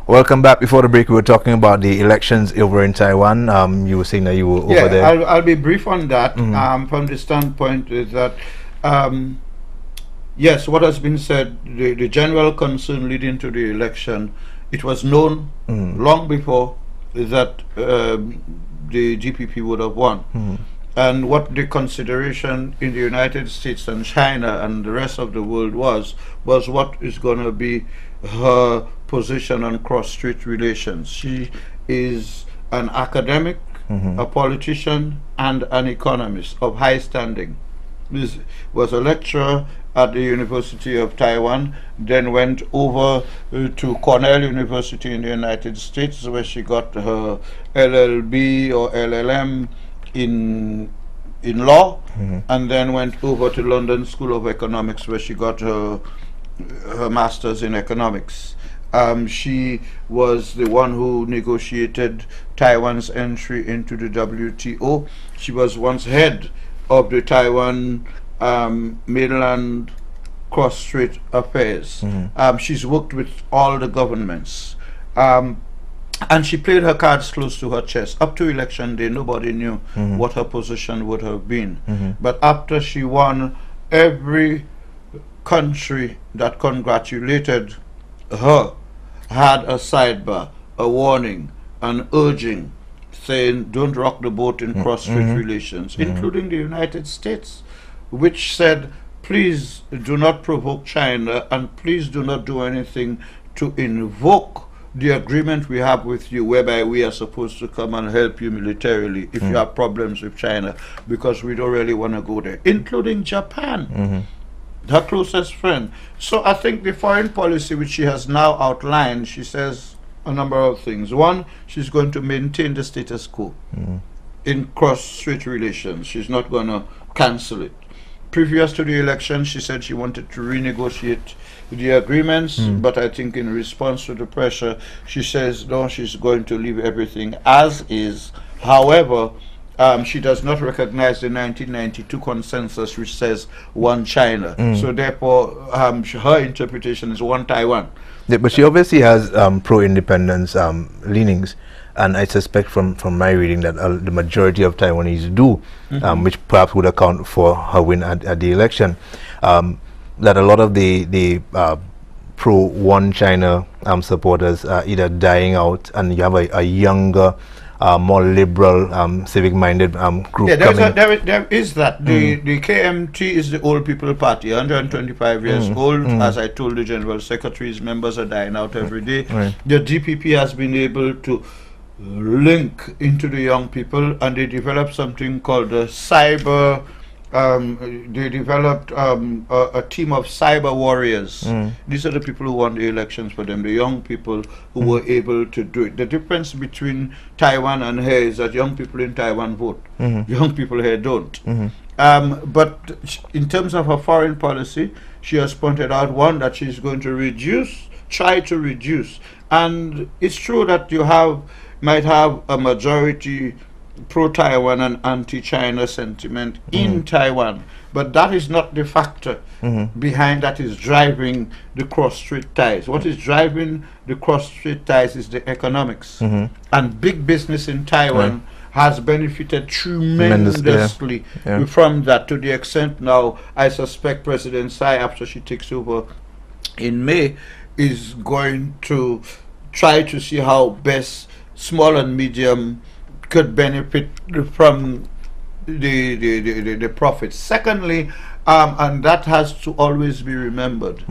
Welcome back. Before the break, we were talking about the elections over in Taiwan. You were saying that you were over there. I'll be brief on that. From the standpoint is that, yes, what has been said, the general concern leading to the election, it was known long before that the GPP would have won. And what the consideration in the United States and China and the rest of the world was what is going to be her position on cross-strait relations. She is an academic, a politician, and an economist of high standing. This was a lecturer at the University of Taiwan, then went over to Cornell University in the United States, where she got her LLB or LLM in law, and then went over to London School of Economics, where she got her master's in economics. She was the one who negotiated Taiwan's entry into the WTO. She was once head of the Taiwan mainland cross-strait affairs. She's worked with all the governments. And she played her cards close to her chest. Up to election day, nobody knew what her position would have been. But after she won, every country that congratulated her had a sidebar, a warning, an urging, saying don't rock the boat in cross-strait relations, including the United States, which said, please do not provoke China and please do not do anything to invoke the agreement we have with you, whereby we are supposed to come and help you militarily if you have problems with China, because we don't really want to go there, including Japan, her closest friend. So I think the foreign policy which she has now outlined, she says a number of things. One, she's going to maintain the status quo in cross-strait relations. She's not going to cancel it. Previous to the election, she said she wanted to renegotiate the agreements, but I think in response to the pressure, she says no, she's going to leave everything as is. However, she does not recognize the 1992 consensus, which says one China. So therefore, her interpretation is one Taiwan. Yeah, but she obviously has pro-independence leanings, and I suspect from my reading that the majority of Taiwanese do, which perhaps would account for her win at the election. That a lot of the pro-one China supporters are either dying out, and you have a younger, more liberal, civic-minded group. Yeah, there is that. The KMT is the old people party, 125 years old. As I told the General Secretary's members are dying out every day. The DPP has been able to link into the young people, and they developed something called the cyber. They developed a team of cyber warriors. These are the people who won the elections for them, the young people who were able to do it. The difference between Taiwan and here is that young people in Taiwan vote. Young people here don't. But in terms of her foreign policy, she has pointed out, one, that she's going to try to reduce. And it's true that you might have a majority pro-Taiwan and anti-China sentiment in Taiwan, but that is not the factor behind that is driving the cross-strait ties. What is driving the cross-strait ties is the economics, and big business in Taiwan has benefited tremendously from that, to the extent now I suspect President Tsai, after she takes over in May, is going to try to see how best small and medium could benefit from the profits. Secondly, and that has to always be remembered,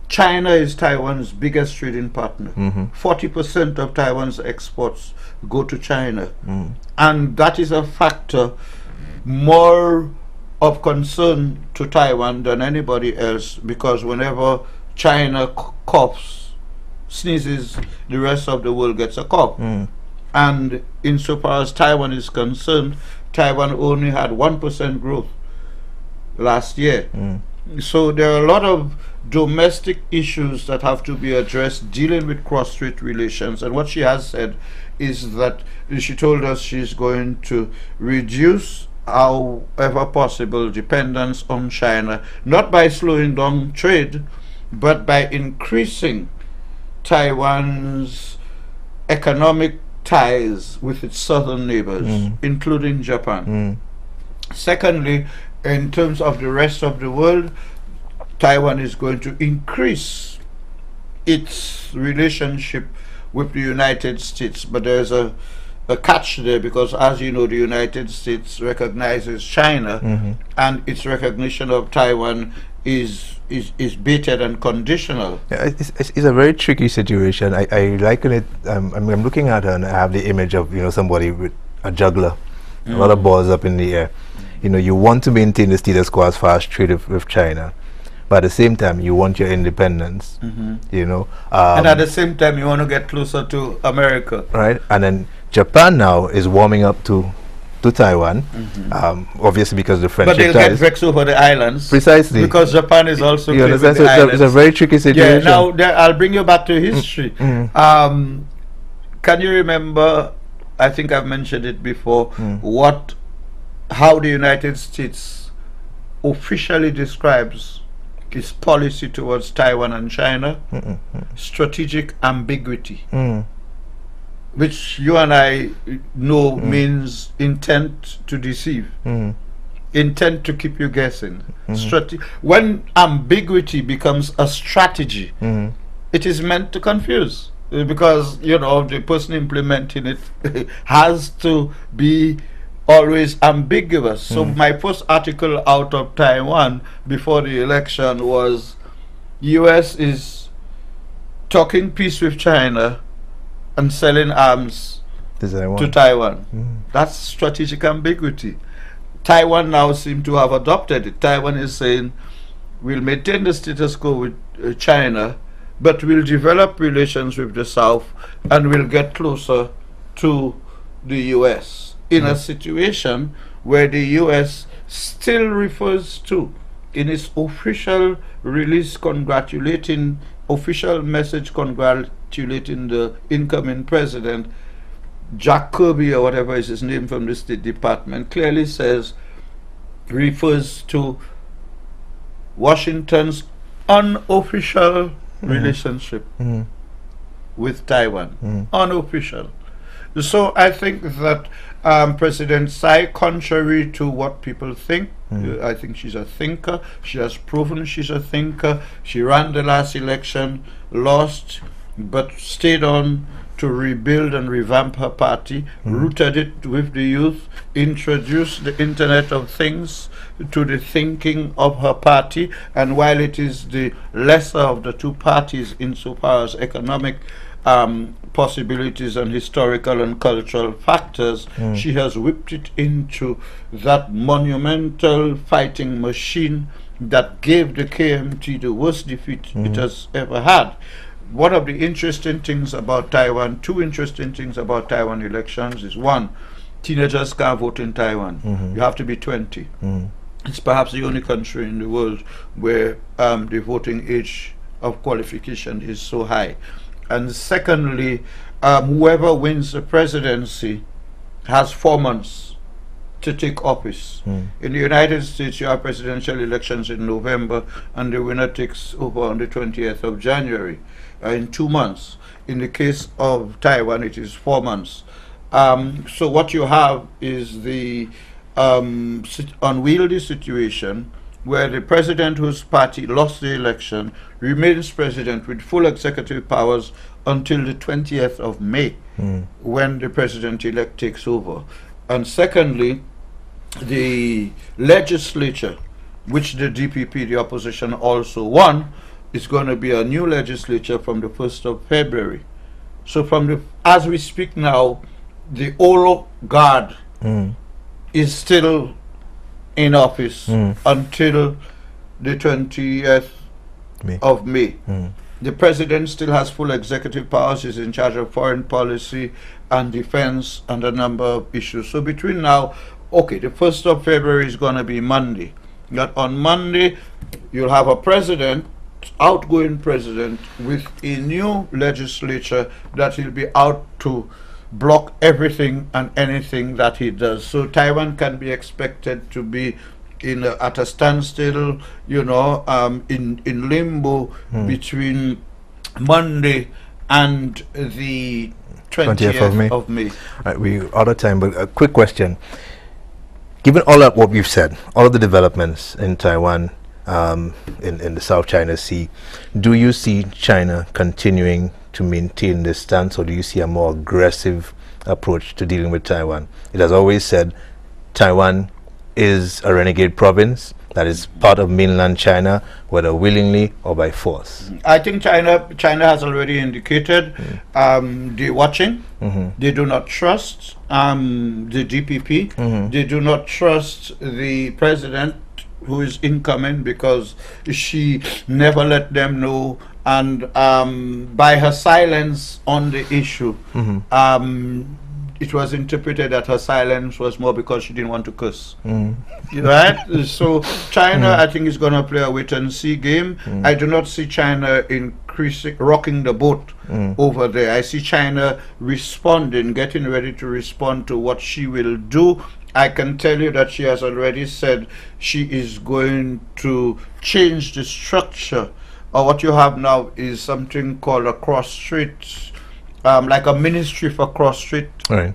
China is Taiwan's biggest trading partner. 40% of Taiwan's exports go to China. And that is a factor more of concern to Taiwan than anybody else, because whenever China coughs, sneezes, the rest of the world gets a cough. And insofar as Taiwan is concerned, Taiwan only had 1% growth last year. So there are a lot of domestic issues that have to be addressed dealing with cross-strait relations. And what she has said is that she told us she's going to reduce, however possible, dependence on China, not by slowing down trade, but by increasing Taiwan's economic ties with its southern neighbors, including Japan. Secondly, in terms of the rest of the world, Taiwan is going to increase its relationship with the United States, but there's a catch there, because as you know, the United States recognizes China, and its recognition of Taiwan is baited and conditional. Yeah, it's a very tricky situation. I liken it. I'm looking at her and I have the image of somebody with a juggler, a lot of balls up in the air. You want to maintain the status quo as far as trade with China, but at the same time you want your independence. And at the same time you want to get closer to America, right? And then Japan now is warming up to Taiwan, obviously because the friendship. But they'll get vexed over the islands. Precisely. Because Japan is also you understand? the islands. It's a very tricky situation. Yeah, now I'll bring you back to history. Can you remember, I think I've mentioned it before, how the United States officially describes its policy towards Taiwan and China? Strategic ambiguity. Which you and I know means intent to deceive, intent to keep you guessing. When ambiguity becomes a strategy, it is meant to confuse, because the person implementing it has to be always ambiguous. So my first article out of Taiwan before the election was, US is talking peace with China and selling arms to Taiwan. That's strategic ambiguity. Taiwan now seems to have adopted it. Taiwan is saying, we'll maintain the status quo with China, but we'll develop relations with the South and we'll get closer to the US, in a situation where the US still refers to, in its official release official message congratulating the incoming president, Jack Kirby or whatever is his name from the State Department, clearly refers to Washington's unofficial relationship with Taiwan. Unofficial. So I think that President Tsai, contrary to what people think, I think she's a thinker. She has proven she's a thinker. She ran the last election, lost, but stayed on to rebuild and revamp her party, rooted it with the youth, introduced the Internet of Things to the thinking of her party, and while it is the lesser of the two parties insofar as economic possibilities and historical and cultural factors, she has whipped it into that monumental fighting machine that gave the KMT the worst defeat it has ever had. One of the interesting things about Taiwan, two interesting things about Taiwan elections is, one, teenagers can't vote in Taiwan. You have to be 20. It's perhaps the only country in the world where the voting age of qualification is so high. And secondly, whoever wins the presidency has 4 months to take office. In the United States, you have presidential elections in November, and the winner takes over on the 20th of January, in 2 months. In the case of Taiwan, it is 4 months. So what you have is the unwieldy situation where the president whose party lost the election remains president with full executive powers until the 20th of May, when the president-elect takes over. And secondly, the legislature, which the DPP, the opposition, also won, is going to be a new legislature from the 1st of February. So as we speak now, the old guard is still in office until the 20th of May. The president still has full executive powers. He's in charge of foreign policy and defense and a number of issues. So between now, okay, the 1st of February is going to be Monday. That on Monday, you'll have a president, outgoing president, with a new legislature that will be out to block everything and anything that he does. So Taiwan can be expected to be at a standstill, in limbo between Monday and the 20th of May. All right, we're out of time, but a quick question. Given all of what we've said, all of the developments in Taiwan, in the South China Sea, do you see China continuing to maintain this stance, or do you see a more aggressive approach to dealing with Taiwan? It has always said Taiwan is a renegade province that is part of mainland China, whether willingly or by force. I think China has already indicated they're watching. They do not trust the GPP. They do not trust the president who is incoming, because she never let them know, and by her silence on the issue, it was interpreted that her silence was more because she didn't want to curse. Right? So China, I think, is going to play a wait-and-see game. I do not see China rocking the boat over there. I see China responding, getting ready to respond to what she will do. I can tell you that she has already said she is going to change the structure. What you have now is something called a cross-strait, like a ministry for cross-strait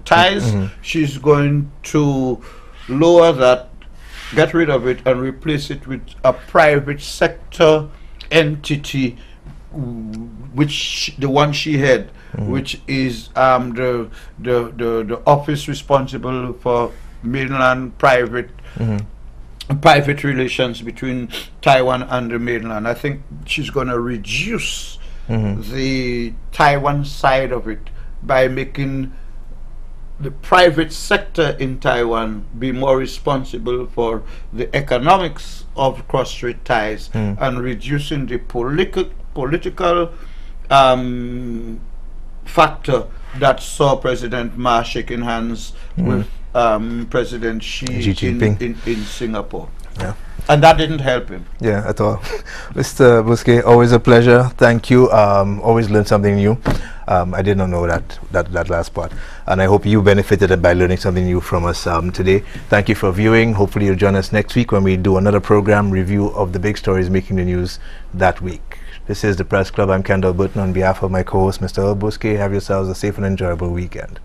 ties. She's going to lower that, get rid of it, and replace it with a private sector entity, which the one she had, which is the office responsible for mainland private relations between Taiwan and the mainland. I think she's going to reduce the Taiwan side of it by making the private sector in Taiwan be more responsible for the economics of cross-strait ties, and reducing the political factor that saw President Ma shaking hands with President Xi Jinping in Singapore. Yeah. And that didn't help him. Yeah, at all. Mr. Bousquet, always a pleasure. Thank you. Always learn something new. I did not know that last part. And I hope you benefited by learning something new from us today. Thank you for viewing. Hopefully you'll join us next week when we do another program review of the big stories making the news that week. This is the Press Club. I'm Kendall Burton on behalf of my co-host, Mr. Earl Bousquet. Have yourselves a safe and enjoyable weekend.